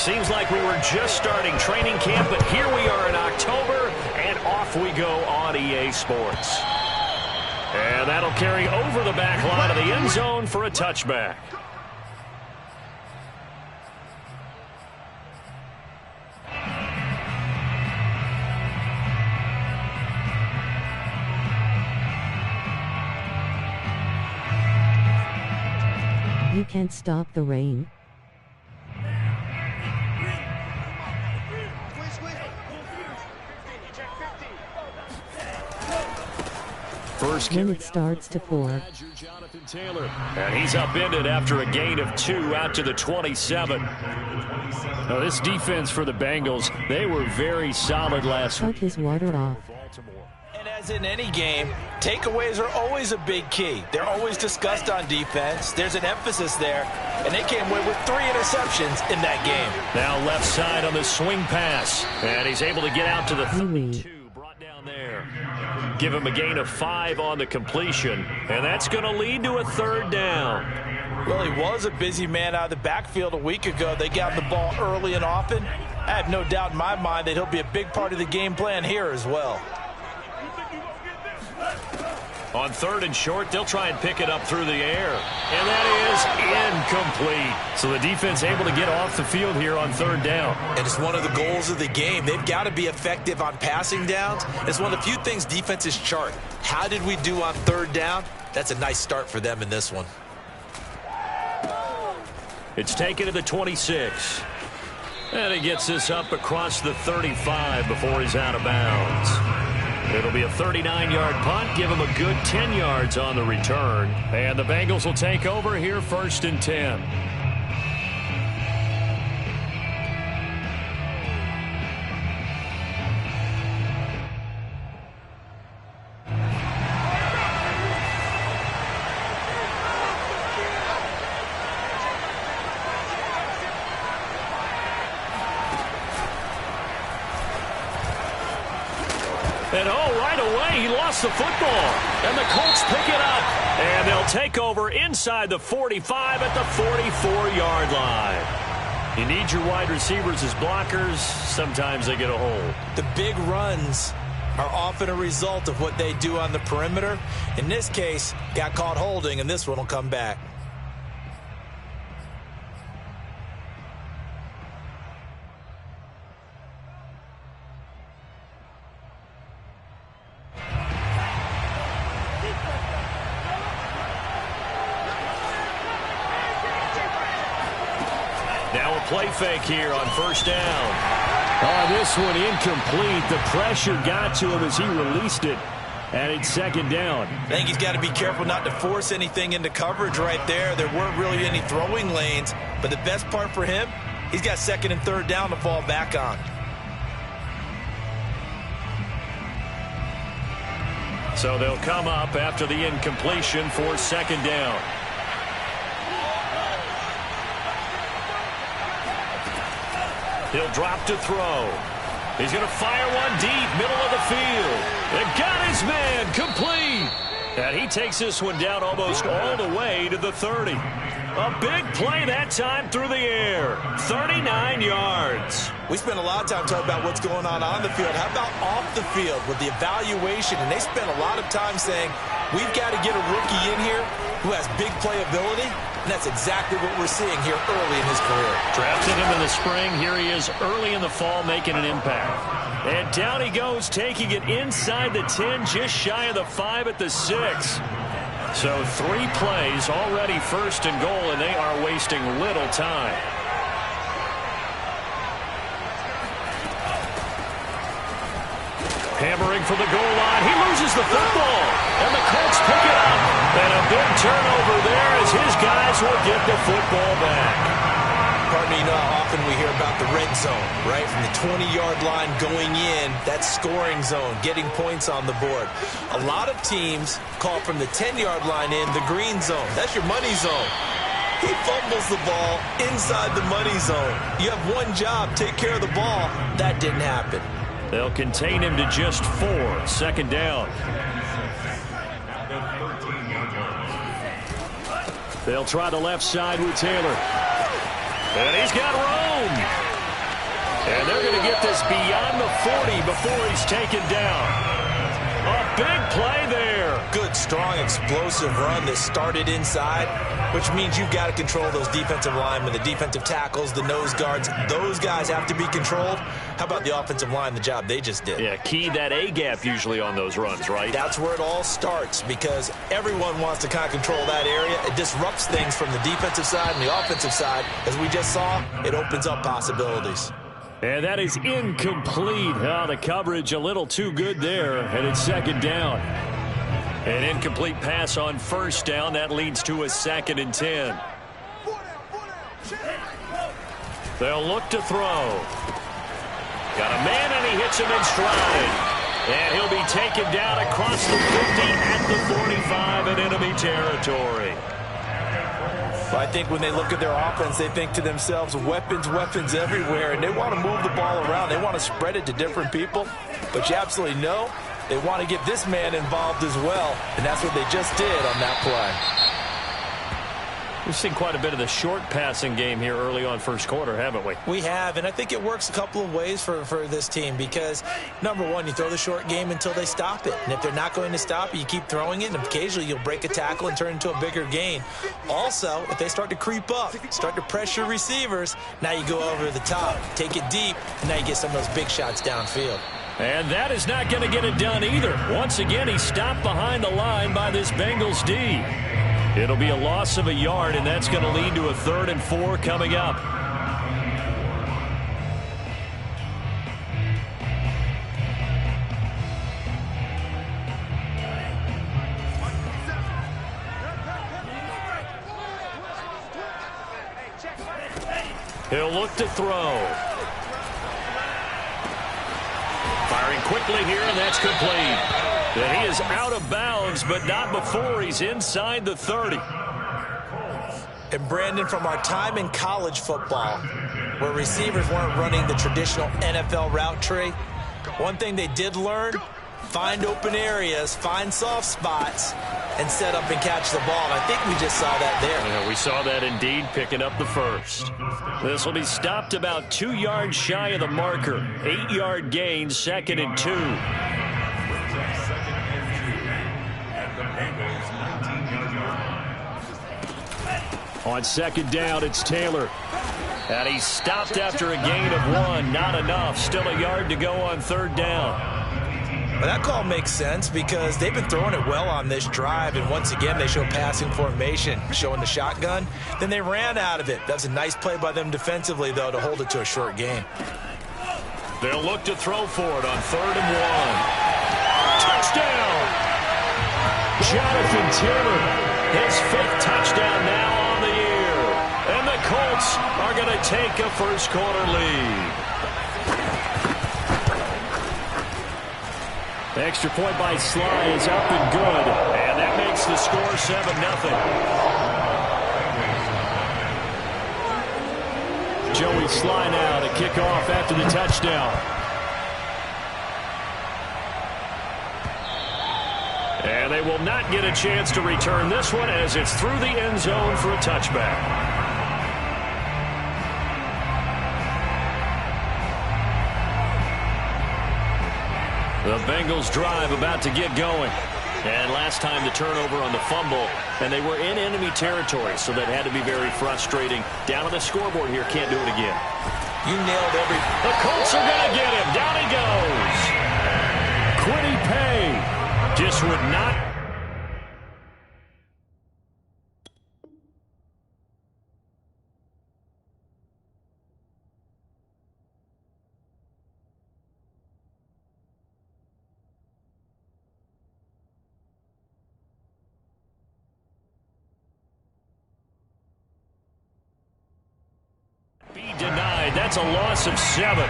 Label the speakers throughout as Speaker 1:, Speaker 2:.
Speaker 1: Seems like we were just starting training camp, but here we are in October, and off we go on EA Sports. And that'll carry over the back line of the end zone for a touchback.
Speaker 2: You can't stop the rain.
Speaker 1: First
Speaker 2: when it starts to pour.
Speaker 1: And he's upended after a gain of 2 out to the 27. Now this defense for the Bengals, they were very solid last week.
Speaker 2: Cut his water off.
Speaker 3: And as in any game, takeaways are always a big key. They're always discussed on defense. There's an emphasis there, and they came away with 3 interceptions in that game.
Speaker 1: Now left side on the swing pass, and he's able to get out to the 32. Brought down there. Give him a gain of 5 on the completion, and that's going to lead to a 3rd down.
Speaker 3: Well, he was a busy man out of the backfield a week ago. They got the ball early and often. I have no doubt in my mind that he'll be a big part of the game plan here as well.
Speaker 1: On 3rd and short, they'll try and pick it up through the air. And that is incomplete. So the defense able to get off the field here on 3rd down.
Speaker 3: And it's one of the goals of the game. They've got to be effective on passing downs. It's one of the few things defenses chart. How did we do on 3rd down? That's a nice start for them in this one.
Speaker 1: It's taken to the 26. And he gets this up across the 35 before he's out of bounds. It'll be a 39-yard punt. Give him a good 10 yards on the return. And the Bengals will take over here 1st and 10. And right away, he lost the football. And the Colts pick it up. And they'll take over inside the 45 at the 44-yard line. You need your wide receivers as blockers. Sometimes they get a hold.
Speaker 3: The big runs are often a result of what they do on the perimeter. In this case, got caught holding, and this one will come back.
Speaker 1: Now a play fake here on 1st down. This one incomplete. The pressure got to him as he released it. And it's 2nd down.
Speaker 3: I think he's got to be careful not to force anything into coverage right there. There weren't really any throwing lanes. But the best part for him, he's got 2nd and 3rd down to fall back on.
Speaker 1: So they'll come up after the incompletion for 2nd down. He'll drop to throw. He's going to fire one deep, middle of the field. And got his man, complete. And he takes this one down almost all the way to the 30. A big play that time through the air. 39 yards.
Speaker 3: We spent a lot of time talking about what's going on the field. How about off the field with the evaluation? And they spent a lot of time saying, we've got to get a rookie in here who has big playability. And that's exactly what we're seeing here early in his career.
Speaker 1: Drafted him in the spring. Here he is early in the fall making an impact. And down he goes, taking it inside the 10, just shy of the 5 at the 6. So 3 plays already 1st and goal, and they are wasting little time. Hammering for the goal line. He loses the football. And the Colts pick it up. And a big turnover there as his guys will get the football back.
Speaker 3: Pardon me, you know how often we hear about the red zone, right? From the 20-yard line going in, that scoring zone, getting points on the board. A lot of teams call from the 10-yard line in the green zone. That's your money zone. He fumbles the ball inside the money zone. You have one job, take care of the ball. That didn't happen.
Speaker 1: They'll contain him to just 4. 2nd down. They'll try the left side with Taylor. And he's got room. And they're going to get this beyond the 40 before he's taken down. A big play there.
Speaker 3: Good, strong, explosive run that started inside, which means you've got to control those defensive linemen, the defensive tackles, the nose guards. Those guys have to be controlled. How about the offensive line, the job they just did?
Speaker 1: Yeah, key that A-gap usually on those runs, right?
Speaker 3: That's where it all starts because everyone wants to kind of control that area. It disrupts things from the defensive side and the offensive side. As we just saw, it opens up possibilities.
Speaker 1: And that is incomplete. Oh, the coverage a little too good there, and it's second down. An incomplete pass on first down. That leads to a 2nd and 10. They'll look to throw. Got a man, and he hits him in stride. And he'll be taken down across the 50 at the 45 in enemy territory.
Speaker 3: Well, I think when they look at their offense, they think to themselves, weapons, weapons everywhere, and they want to move the ball around. They want to spread it to different people, but you absolutely know they want to get this man involved as well, and that's what they just did on that play.
Speaker 1: We've seen quite a bit of the short passing game here early on first quarter, haven't we?
Speaker 3: We have, and I think it works a couple of ways for this team because, number one, you throw the short game until they stop it. And if they're not going to stop it, you keep throwing it, and occasionally you'll break a tackle and turn into a bigger gain. Also, if they start to creep up, start to pressure receivers, now you go over the top, take it deep, and now you get some of those big shots downfield.
Speaker 1: And that is not going to get it done either. Once again, he's stopped behind the line by this Bengals D. It'll be a loss of a yard, and that's going to lead to a 3rd and 4 coming up. He'll look to throw. Firing quickly here, and that's complete. And he is out of bounds, but not before he's inside the 30.
Speaker 3: And Brandon, from our time in college football, where receivers weren't running the traditional NFL route tree, one thing they did learn, find open areas, find soft spots, and set up and catch the ball. And I think we just saw that there.
Speaker 1: Yeah, we saw that indeed, picking up the first. This will be stopped about 2 yards shy of the marker. 8-yard gain, 2nd and 2. On 2nd down, it's Taylor. And he's stopped after a gain of 1. Not enough. Still a yard to go on 3rd down.
Speaker 3: Well, that call makes sense because they've been throwing it well on this drive. And once again, they show passing formation, showing the shotgun. Then they ran out of it. That's a nice play by them defensively, though, to hold it to a short gain.
Speaker 1: They'll look to throw for it on 3rd and 1. Touchdown! Jonathan Taylor, his 5th touchdown now on the year. And the Colts are going to take a first quarter lead. The extra point by Sly is up and good. And that makes the score 7-0. Joey Sly now to kick off after the touchdown. And they will not get a chance to return this one as it's through the end zone for a touchback. The Bengals drive about to get going. And last time the turnover on the fumble, and they were in enemy territory, so that had to be very frustrating. Down on the scoreboard here, can't do it again.
Speaker 3: You nailed every...
Speaker 1: The Colts are going to get him. Down he goes. Quiddy Pay. Just would not. Be denied. That's a loss of 7.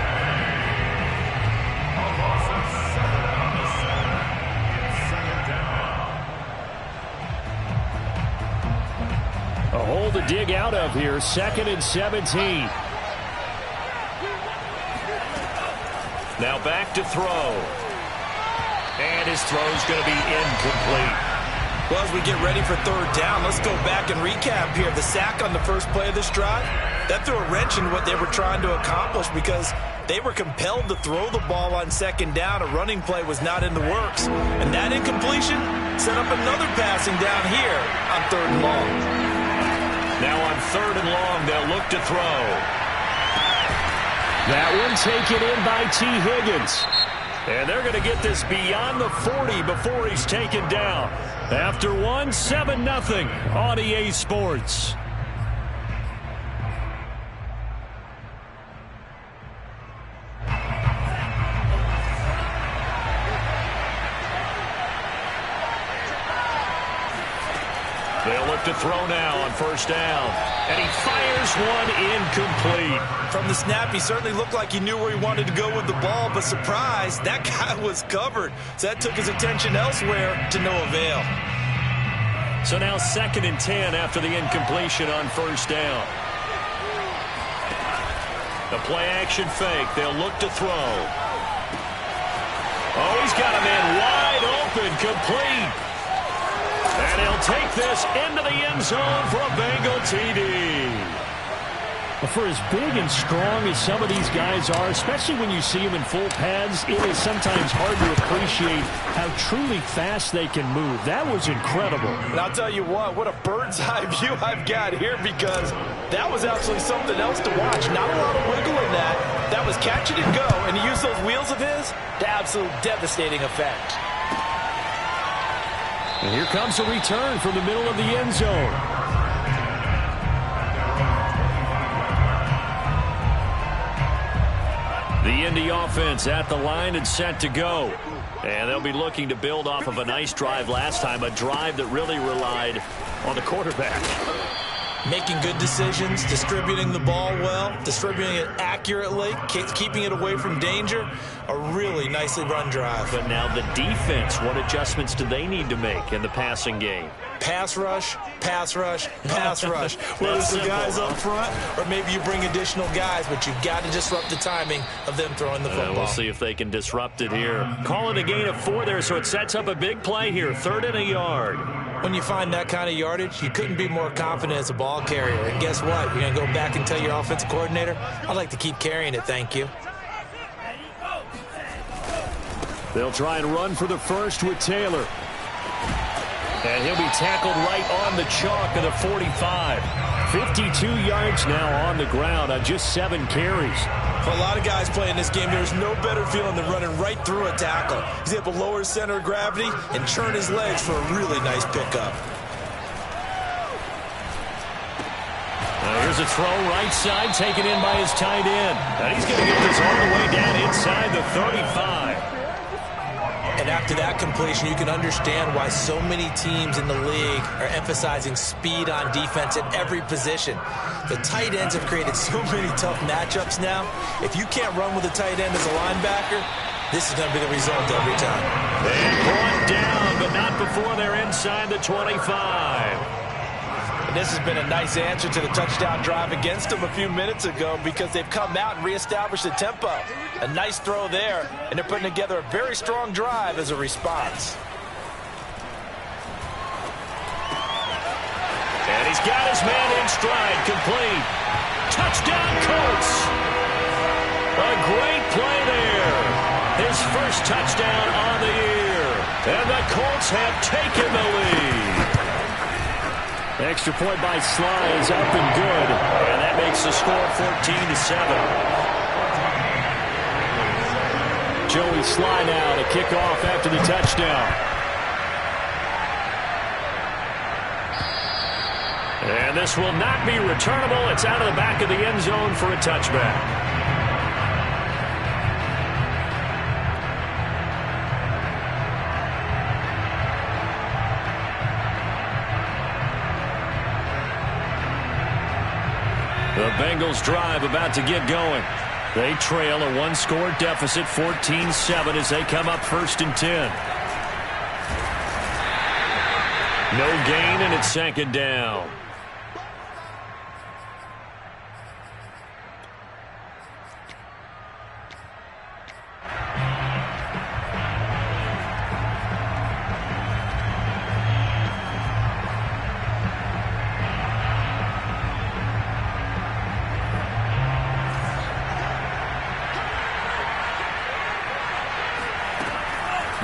Speaker 1: A hole to dig out of here. 2nd and 17. Now back to throw. And his throw's going to be incomplete.
Speaker 3: Well, as we get ready for 3rd down, let's go back and recap here. The sack on the first play of this drive, that threw a wrench in what they were trying to accomplish because They were compelled to throw the ball on second down. A running play was not in the works. And that incompletion set up another passing down here on 3rd and long.
Speaker 1: Now on 3rd and long, they'll look to throw. That one taken in by T. Higgins. And they're going to get this beyond the 40 before he's taken down. After one, 7-0 on EA Sports. They'll look to throw now on 1st down. And he fires one incomplete.
Speaker 3: From the snap, he certainly looked like he knew where he wanted to go with the ball, but surprise, that guy was covered. So that took his attention elsewhere to no avail.
Speaker 1: So now 2nd and 10 after the incompletion on 1st down. The play-action fake. They'll look to throw. Oh, he's got a man wide open, complete. And he'll take this into the end zone for a Bengal TD. For as big and strong as some of these guys are, especially when you see them in full pads, it is sometimes hard to appreciate how truly fast they can move. That was incredible.
Speaker 3: And I'll tell you what a bird's eye view I've got here, because that was absolutely something else to watch. Not a lot of wiggle in that. That was catch it and go, and he used those wheels of his to absolute devastating effect.
Speaker 1: And here comes a return from the middle of the end zone. The Indy offense at the line and set to go. And they'll be looking to build off of a nice drive last time, a drive that really relied on the quarterback.
Speaker 3: Making good decisions, distributing the ball well, distributing it accurately, keeping it away from danger. A really nicely run drive.
Speaker 1: But now the defense, what adjustments do they need to make in the passing game?
Speaker 3: Pass rush, pass rush, pass rush. Whether it's the guys up front or maybe you bring additional guys, but you've got to disrupt the timing of them throwing the football.
Speaker 1: We'll see if they can disrupt it here. Call it a gain of 4 there, so it sets up a big play here. 3rd and a yard.
Speaker 3: When you find that kind of yardage, you couldn't be more confident as a ball carrier. And guess what? You're going to go back and tell your offensive coordinator, I'd like to keep carrying it, thank you.
Speaker 1: They'll try and run for the first with Taylor. And he'll be tackled right on the chalk of the 45. 52 yards now on the ground on just 7 carries.
Speaker 3: For a lot of guys playing this game, there's no better feeling than running right through a tackle. He's able to lower his center of gravity and churn his legs for a really nice pickup.
Speaker 1: Here's a throw right side taken in by his tight end. And he's going to get this all the way down inside the 35.
Speaker 3: And after that completion, you can understand why so many teams in the league are emphasizing speed on defense at every position. The tight ends have created so many tough matchups now. If you can't run with a tight end as a linebacker, this is going to be the result every time.
Speaker 1: And brought down, but not before they're inside the 25.
Speaker 3: And this has been a nice answer to the touchdown drive against them a few minutes ago, because they've come out and reestablished the tempo. A nice throw there, and they're putting together a very strong drive as a response.
Speaker 1: And he's got his man in stride, complete. Touchdown, Colts. A great play there. His first touchdown on the year. And the Colts have taken the lead. Extra point by Sly is up and good. And that makes the score 14-7. Joey Sly now to kick off after the touchdown. And this will not be returnable. It's out of the back of the end zone for a touchback. The Bengals drive about to get going. They trail a one-score deficit, 14-7, as they come up 1st and 10. No gain, and it's 2nd down.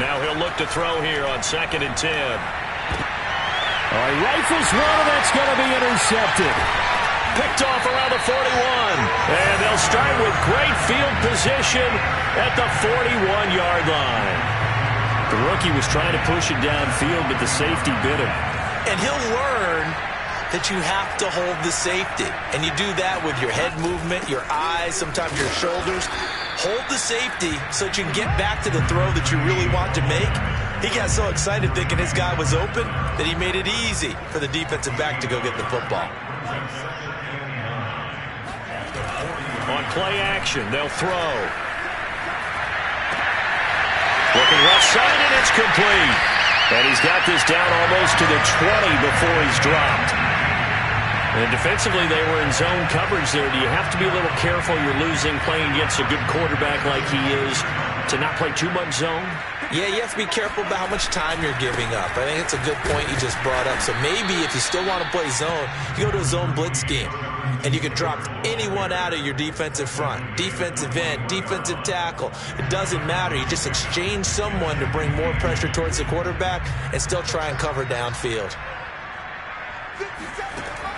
Speaker 1: Now he'll look to throw here on 2nd and 10. He rifles one, and that's going to be intercepted. Picked off around the 41. And they'll start with great field position at the 41-yard line. The rookie was trying to push it downfield, but the safety bit him.
Speaker 3: And he'll learn that you have to hold the safety. And you do that with your head movement, your eyes, sometimes your shoulders. Hold the safety so that you can get back to the throw that you really want to make. He got so excited thinking his guy was open that he made it easy for the defensive back to go get the football.
Speaker 1: On play action, they'll throw. Looking left side, and it's complete. And he's got this down almost to the 20 before he's dropped. And defensively, they were in zone coverage there. Do you have to be a little careful? You're losing playing against a good quarterback like he is to not play too much zone?
Speaker 3: Yeah, you have to be careful about how much time you're giving up. I think it's a good point you just brought up. So maybe if you still want to play zone, you go to a zone blitz scheme. And you can drop anyone out of your defensive front. Defensive end, defensive tackle. It doesn't matter. You just exchange someone to bring more pressure towards the quarterback and still try and cover downfield.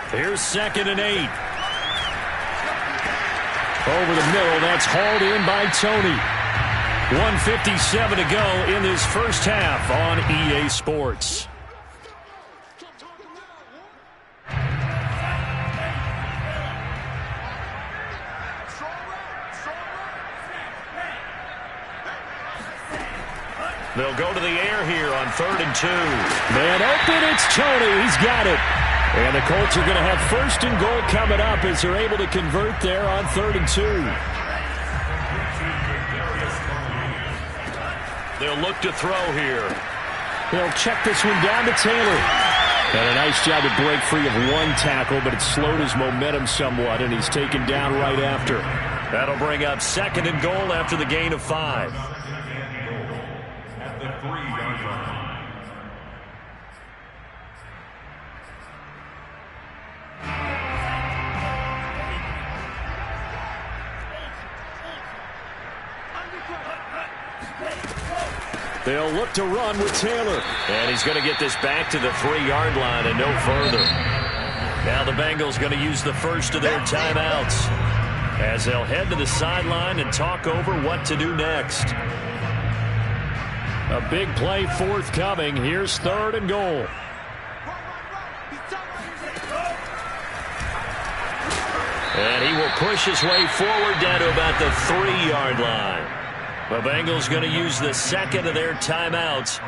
Speaker 1: Here's 2nd and 8. Over the middle, that's hauled in by Tony. 1:57 to go in this first half on EA Sports. They'll go to the air here on 3rd and 2. Man open, it's Tony. He's got it. And the Colts are going to have 1st and goal coming up as they're able to convert there on 3rd and 2. They'll look to throw here. They'll check this one down to Taylor. And a nice job to break free of one tackle, but it slowed his momentum somewhat, and he's taken down right after. That'll bring up 2nd and goal after the gain of 5. They'll look to run with Taylor. And he's going to get this back to the 3-yard line and no further. Now the Bengals going to use the first of their timeouts as they'll head to the sideline and talk over what to do next. A big play forthcoming. Here's 3rd and goal. And he will push his way forward down to about the 3-yard line. The Bengals going to use the 2nd of their timeouts.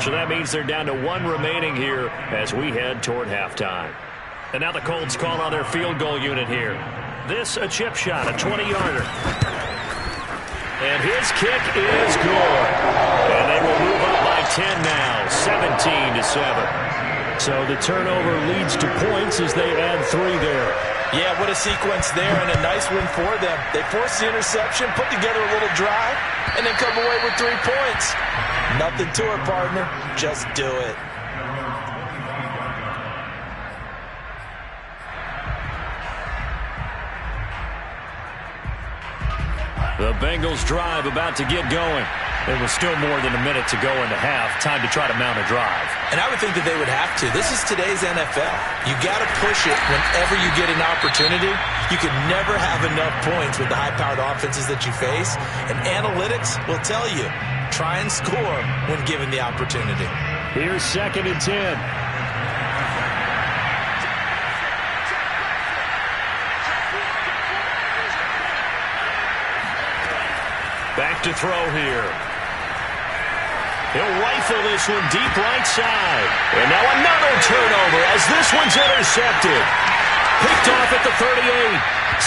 Speaker 1: So that means they're down to 1 remaining here as we head toward halftime. And now the Colts call on their field goal unit here. This a chip shot, a 20-yarder. And his kick is good. And they will move up by 10 now, 17-7. So the turnover leads to points as they add 3 there.
Speaker 3: Yeah, what a sequence there, and a nice win for them. They forced the interception, put together a little drive, and then come away with 3 points. Nothing to it, partner. Just do it.
Speaker 1: The Bengals drive about to get going. There was still more than a minute to go in the half. Time to try to mount a drive.
Speaker 3: And I would think that they would have to. This is today's NFL. You got to push it whenever you get an opportunity. You can never have enough points with the high-powered offenses that you face. And analytics will tell you, try and score when given the opportunity.
Speaker 1: Here's 2nd and 10. Back to throw here. He'll rifle this one deep right side. And now another turnover as this one's intercepted. Picked off at the 38.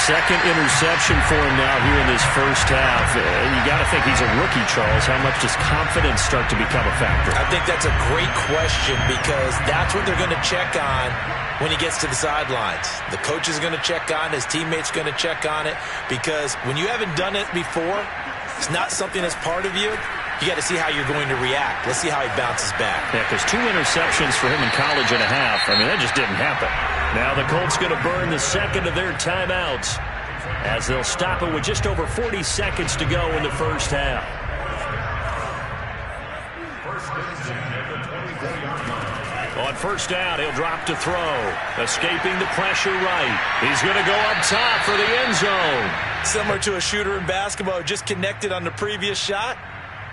Speaker 1: Second interception for him now here in this first half. And you got to think he's a rookie, Charles. How much does confidence start to become a factor?
Speaker 3: I think that's a great question because that's what they're going to check on when he gets to the sidelines. The coach is going to check on it. His teammates going to check on it because when you haven't done it before, it's not something that's part of you. You got to see how you're going to react. Let's see how he bounces back.
Speaker 1: Yeah, because 2 interceptions for him in college and a half. I mean, that just didn't happen. Now the Colts going to burn the 2nd of their timeouts as they'll stop it with just over 40 seconds to go in the first half. On first down, he'll drop to throw. Escaping the pressure right. He's going to go up top for the end zone.
Speaker 3: Similar to a shooter in basketball, just connected on the previous shot.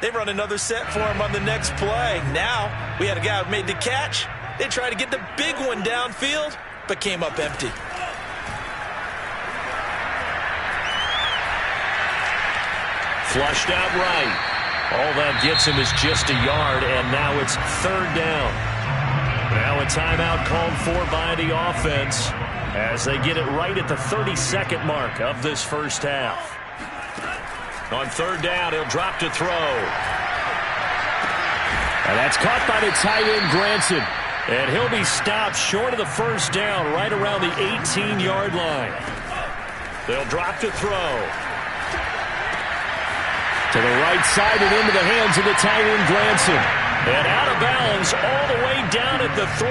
Speaker 3: They run another set for him on the next play. Now, we had a guy who made the catch. They tried to get the big one downfield, but came up empty.
Speaker 1: Flushed out right. All that gets him is just a yard, and now it's third down. Now a timeout called for by the offense as they get it right at the 32nd mark of this first half. On third down, he'll drop to throw. And that's caught by the tight end, Granson. And he'll be stopped short of the first down right around the 18-yard line. They'll drop to throw. To the right side and into the hands of the tight end, Granson. And out of bounds all the way down at the 3.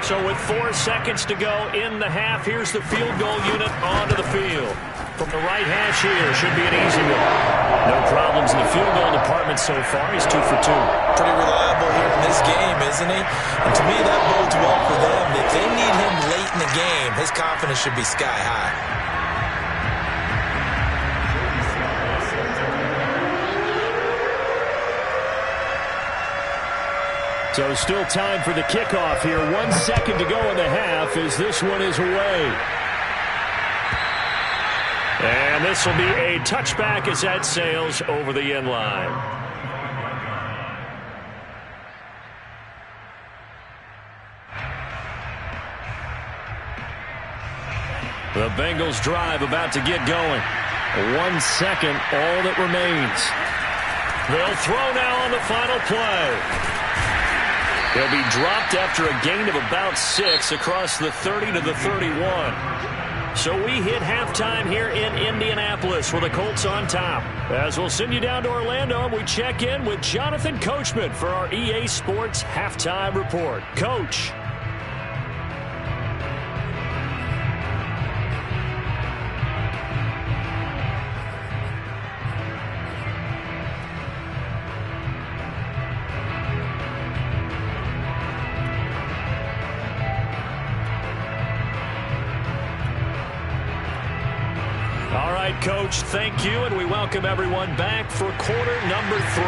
Speaker 1: So with 4 seconds to go in the half, here's the field goal unit onto the field. From the right hash here, should be an easy one. No problems in the field goal department so far. He's 2 for 2.
Speaker 3: Pretty reliable here in this game, isn't he? And to me, that bodes well for them. If they need him late in the game, his confidence should be sky high.
Speaker 1: So still time for the kickoff here. 1 second to go in the half as this one is away. And this will be a touchback as that sails over the end line. The Bengals drive about to get going. 1 second, all that remains. They'll throw now on the final play. He'll be dropped after a gain of about 6 across the 30 to the 31. So we hit halftime here in Indianapolis with the Colts on top. As we'll send you down to Orlando, we check in with Jonathan Coachman for our EA Sports Halftime Report. Coach. Coach, thank you, and we welcome everyone back for quarter number 3.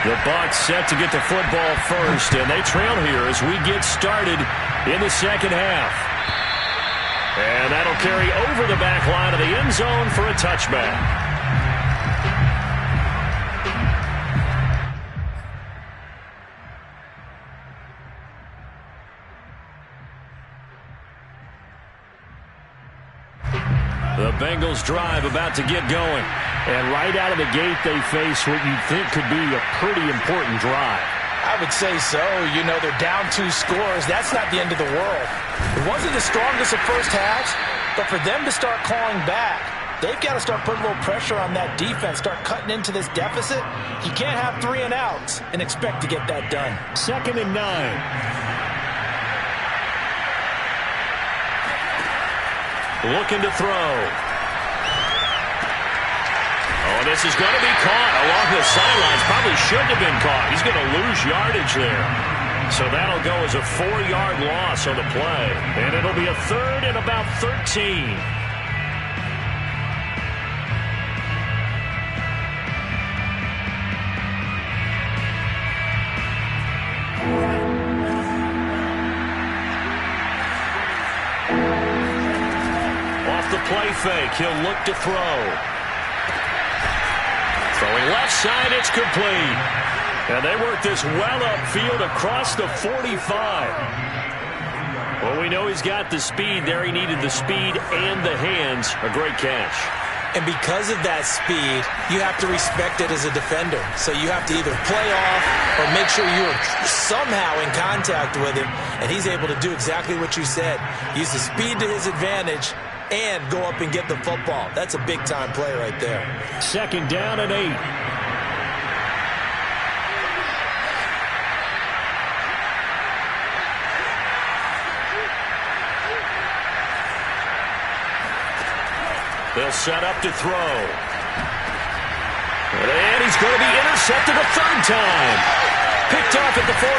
Speaker 1: The Bucs set to get the football first, and they trail here as we get started in the second half. And that'll carry over the back line of the end zone for a touchback. The Bengals drive about to get going. And right out of the gate, they face what you'd think could be a pretty important drive.
Speaker 3: I would say so. You know, they're down 2 scores. That's not the end of the world. It wasn't the strongest of first halves, but for them to start clawing back, they've got to start putting a little pressure on that defense, start cutting into this deficit. You can't have 3 and outs and expect to get that done.
Speaker 1: 2nd and 9. Looking to throw. Oh, this is going to be caught along the sidelines. Probably shouldn't have been caught. He's going to lose yardage there. So that'll go as a 4-yard loss on the play. And it'll be a 3rd and about 13. Play fake. He'll look to throw. Throwing left side, it's complete. And they work this well upfield across the 45. Well, we know he's got the speed there. He needed the speed and the hands. A great catch.
Speaker 3: And because of that speed, you have to respect it as a defender. So you have to either play off or make sure you're somehow in contact with him. And he's able to do exactly what you said. Use the speed to his advantage and go up and get the football. That's a big-time play right there.
Speaker 1: 2nd down and 8. They'll set up to throw. And he's going to be intercepted a 3rd time. Picked off at the 48.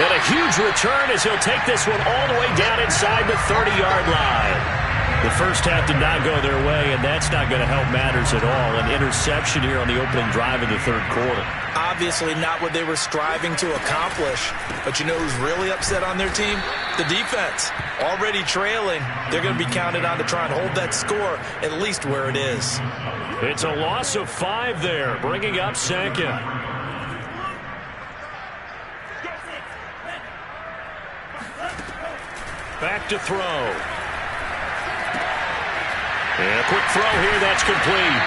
Speaker 1: And a huge return as he'll take this one all the way down inside the 30-yard line. The first half did not go their way, and that's not going to help matters at all. An interception here on the opening drive of the third quarter.
Speaker 3: Obviously not what they were striving to accomplish. But you know who's really upset on their team? The defense. Already trailing. They're going to be counted on to try and hold that score at least where it is.
Speaker 1: It's a loss of 5 there, bringing up second. Back to throw. And a quick throw here, that's complete.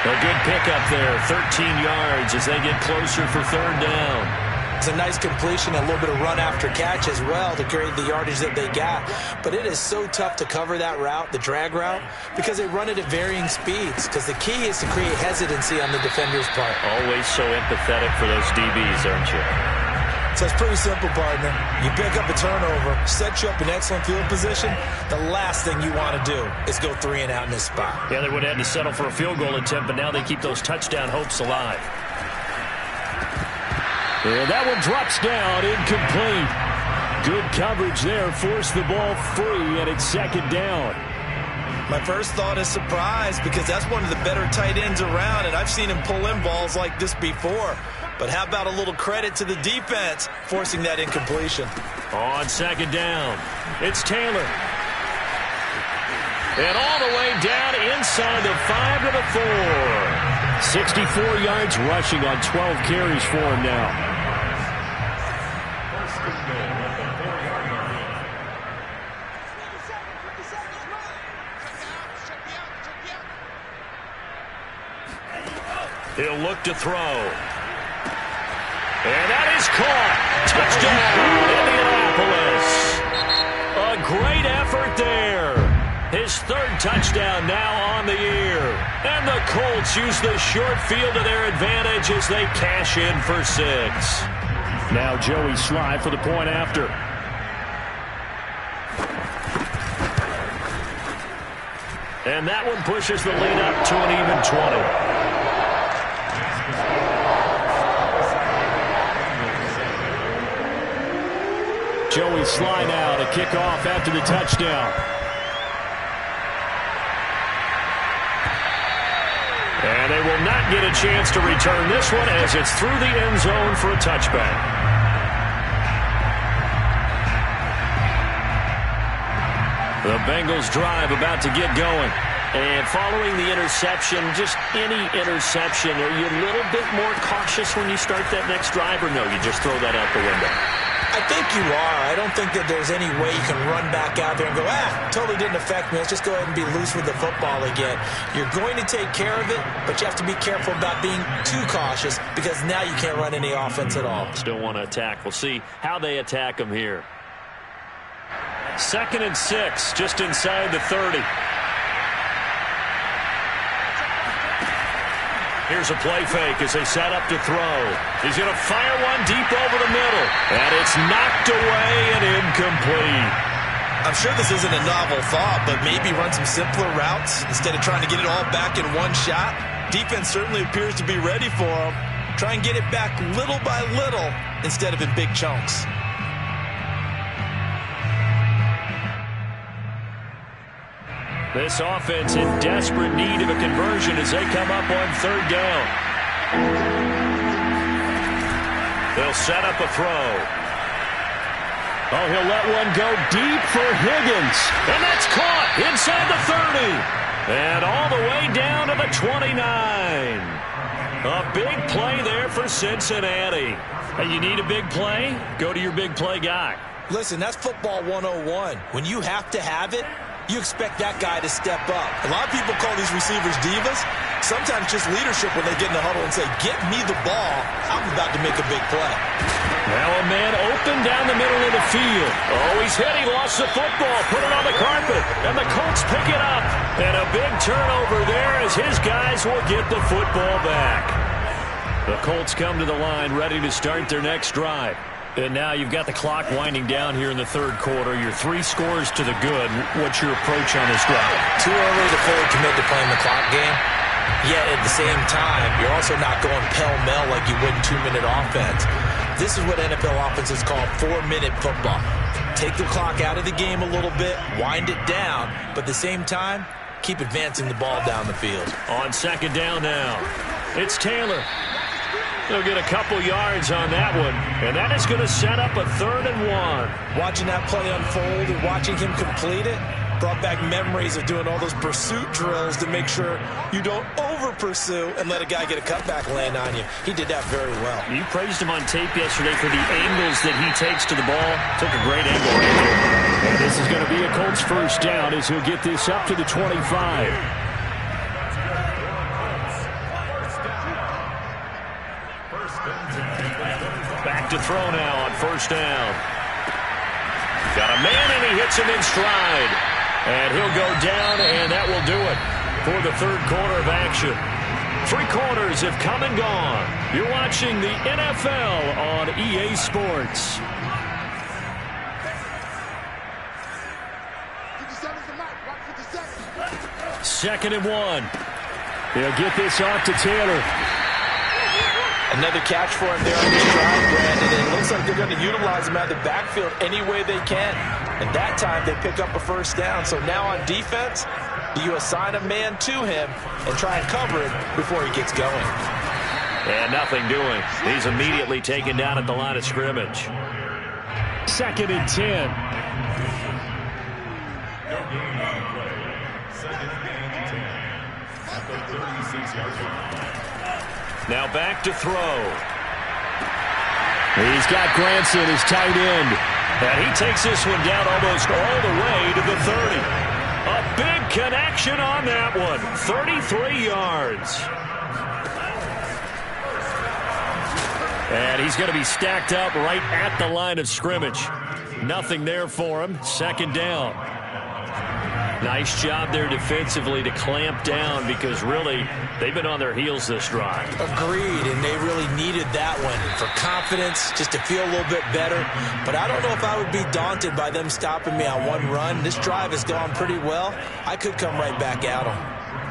Speaker 1: A good pickup there, 13 yards as they get closer for third down.
Speaker 3: It's a nice completion, a little bit of run after catch as well to create the yardage that they got. But it is so tough to cover that route, the drag route, because they run it at varying speeds. Because the key is to create hesitancy on the defender's part.
Speaker 1: Always so empathetic for those DBs, aren't you?
Speaker 3: So it's pretty simple, partner. You pick up a turnover, set you up in excellent field position. The last thing you want to do is go 3 and out in this spot.
Speaker 1: Yeah, they would have had to settle for a field goal attempt, but now they keep those touchdown hopes alive. And that one drops down, incomplete. Good coverage there, forced the ball free, and it's second down.
Speaker 3: My first thought is surprise, because that's one of the better tight ends around, and I've seen him pull in balls like this before. But how about a little credit to the defense forcing that incompletion?
Speaker 1: On second down, it's Taylor. And all the way down inside the 5 to the 4. 64 yards rushing on 12 carries for him now. He'll look to throw. And that is caught. Touchdown, Indianapolis. A great effort there. His third touchdown now on the year. And the Colts use the short field to their advantage as they cash in for 6. Now Joey Slye for the point after. And that one pushes the lead up to an even 20. Joey Slye now to kick off after the touchdown. And they will not get a chance to return this one as it's through the end zone for a touchback. The Bengals drive about to get going. And following the interception, just any interception, are you a little bit more cautious when you start that next drive, or no, you just throw that out the window?
Speaker 3: I think you are. I don't think that there's any way you can run back out there and go, totally didn't affect me. Let's just go ahead and be loose with the football again. You're going to take care of it, but you have to be careful about being too cautious because now you can't run any offense at all.
Speaker 1: Still want to attack. We'll see how they attack them here. 2nd and 6, just inside the 30. Here's a play fake as they set up to throw. He's going to fire one deep over the middle. And it's knocked away and incomplete.
Speaker 3: I'm sure this isn't a novel thought, but maybe run some simpler routes instead of trying to get it all back in one shot. Defense certainly appears to be ready for him. Try and get it back little by little instead of in big chunks.
Speaker 1: This offense in desperate need of a conversion as they come up on third down. They'll set up a throw. Oh, he'll let one go deep for Higgins. And that's caught inside the 30. And all the way down to the 29. A big play there for Cincinnati. Hey, you need a big play? Go to your big play guy.
Speaker 3: Listen, that's football 101. When you have to have it, you expect that guy to step up. A lot of people call these receivers divas. Sometimes just leadership when they get in the huddle and say, get me the ball. I'm about to make a big play.
Speaker 1: Now a man open down the middle of the field. Oh, he's hit. He lost the football. Put it on the carpet. And the Colts pick it up. And a big turnover there as his guys will get the football back. The Colts come to the line ready to start their next drive. And now you've got the clock winding down here in the third quarter. You're 3 scores to the good. What's your approach on this drive?
Speaker 3: Too early to fully commit to playing the clock game. Yet at the same time, you're also not going pell-mell like you would in 2-minute offense. This is what NFL offenses call 4-minute football. Take the clock out of the game a little bit, wind it down, but at the same time, keep advancing the ball down the field.
Speaker 1: On second down now, it's Taylor. He'll get a couple yards on that one, and that is going to set up a 3rd and 1.
Speaker 3: Watching that play unfold and watching him complete it brought back memories of doing all those pursuit drills to make sure you don't over-pursue and let a guy get a cutback land on you. He did that very well.
Speaker 1: You praised him on tape yesterday for the angles that he takes to the ball. Took a great angle right there. And this is going to be a Colts first down as he'll get this up to the 25. Back to throw now on first down. Got a man, and he hits him in stride. And he'll go down, and that will do it for the 3rd quarter of action. 3 quarters have come and gone. You're watching the NFL on EA Sports. Second and 1. They'll get this off to Taylor.
Speaker 3: Another catch for him there on this drive, Brandon. And it looks like they're going to utilize him out of the backfield any way they can. And that time they pick up a first down. So now on defense, you assign a man to him and try and cover it before he gets going.
Speaker 1: And nothing doing. He's immediately taken down at the line of scrimmage. 2nd and 10. Now back to throw. He's got Granson, his tight end. And he takes this one down almost all the way to the 30. A big connection on that one. 33 yards. And he's going to be stacked up right at the line of scrimmage. Nothing there for him. 2nd down. Nice job there defensively to clamp down because really they've been on their heels this drive.
Speaker 3: Agreed, and they really needed that one for confidence, just to feel a little bit better. But I don't know if I would be daunted by them stopping me on one run. This drive has gone pretty well. I could come right back at them.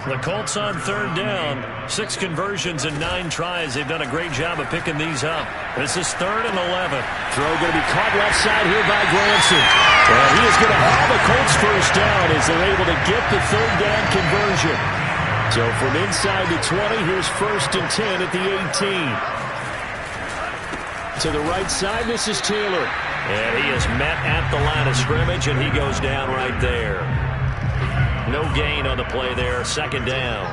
Speaker 1: The Colts on 3rd down. 6 conversions and 9 tries. They've done a great job of picking these up. This is 3rd and 11. Throw going to be caught left side here by Granson. And he is going to have a Colts first down as they're able to get the 3rd down conversion. So from inside the 20, here's 1st and 10 at the 18. To the right side, this is Taylor. And he is met at the line of scrimmage, and he goes down right there. No gain on the play there. 2nd down.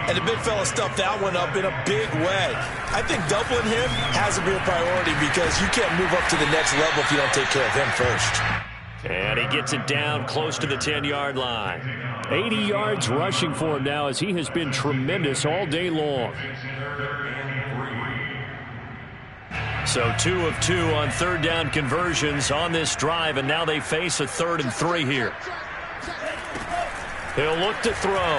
Speaker 3: And the big fella stuffed that one up in a big way. I think doubling him has to be a priority because you can't move up to the next level if you don't take care of him first.
Speaker 1: And he gets it down close to the 10-yard line. 80 yards rushing for him now as he has been tremendous all day long. So 2 of 2 on 3rd down conversions on this drive, and now they face a 3rd and 3 here. He'll look to throw.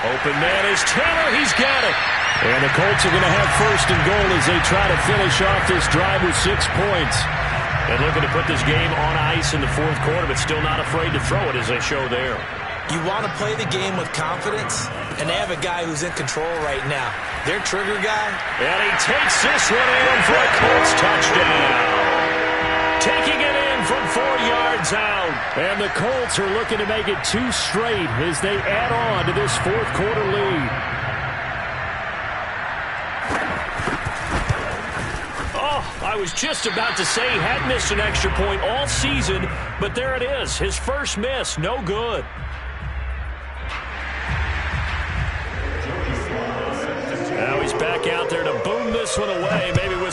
Speaker 1: Open man is Taylor. He's got it. And the Colts are going to have 1st and goal as they try to finish off this drive with 6 points. And looking to put this game on ice in the 4th quarter, but still not afraid to throw it as they show there.
Speaker 3: You want to play the game with confidence, and they have a guy who's in control right now. Their trigger guy.
Speaker 1: And he takes this one in for a Colts touchdown. Taking it in from 4 yards out. And the Colts are looking to make it 2 straight as they add on to this 4th quarter lead. I was just about to say he had missed an extra point all season, but there it is. His first miss, no good. Now he's back out there to boom this one away, maybe with